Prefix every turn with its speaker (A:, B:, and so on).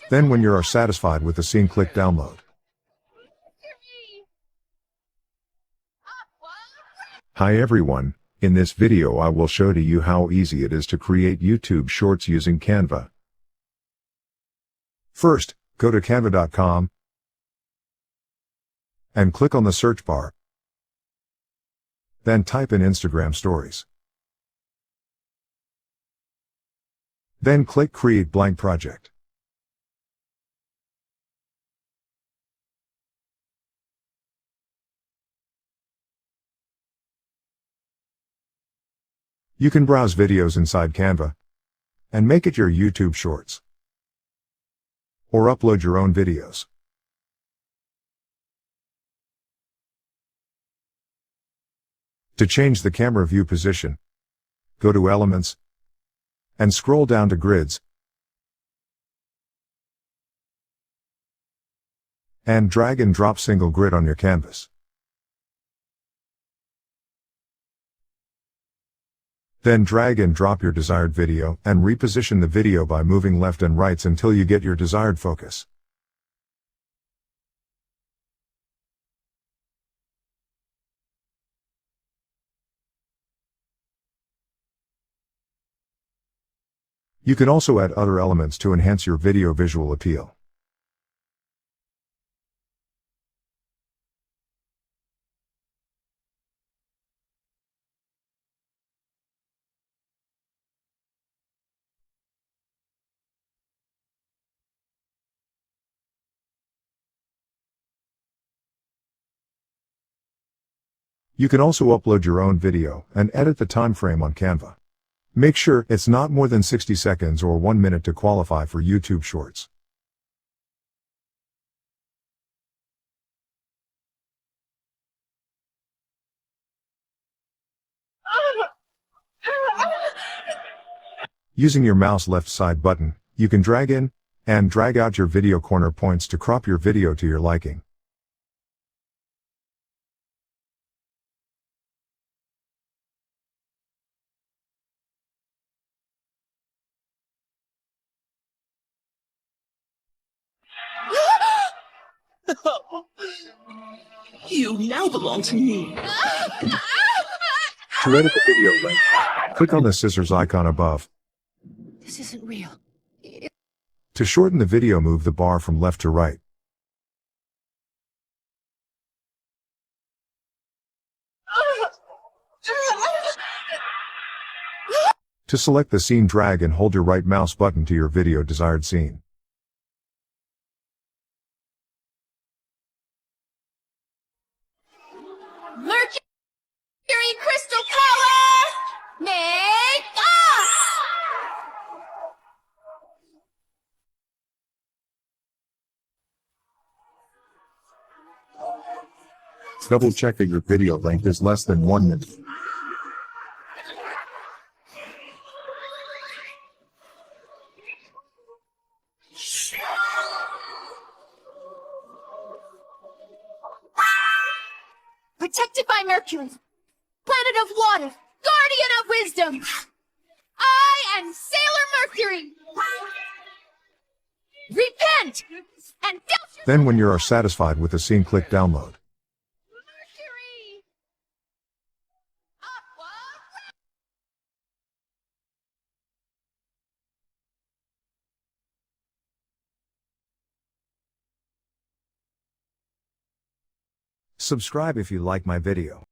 A: Then when you are satisfied with the scene, click download. Hi everyone, in this video I will show to you how easy it is to create YouTube Shorts using Canva. First, go to canva.com and click on the search bar. Then type in Instagram Stories. Then click Create Blank Project. You can browse videos inside Canva and make it your YouTube Shorts, or upload your own videos. To change the camera view position, go to Elements and scroll down to Grids and drag and drop single grid on your canvas. Then drag and drop your desired video and reposition the video by moving left and right until you get your desired focus. You can also add other elements to enhance your video visual appeal. You can also upload your own video and edit the time frame on Canva. Make sure it's not more than 60 seconds or 1 minute to qualify for YouTube Shorts. Using your mouse left side button, you can drag in and drag out your video corner points to crop your video to your liking.
B: You now belong to me.
A: To edit the video link, click on the scissors icon above.
B: This isn't real.
A: To shorten the video, move the bar from left to right. To select the scene, drag and hold your right mouse button to your video desired scene.
C: Mercury crystal power! Make up!
A: Double check that your video length is less than 1 minute.
C: Protected by Mercury, planet of water, guardian of wisdom. I am Sailor Mercury. Repent and douse your
A: Then when you are satisfied with the scene, click download.
C: Mercury.
A: Subscribe if you like my video.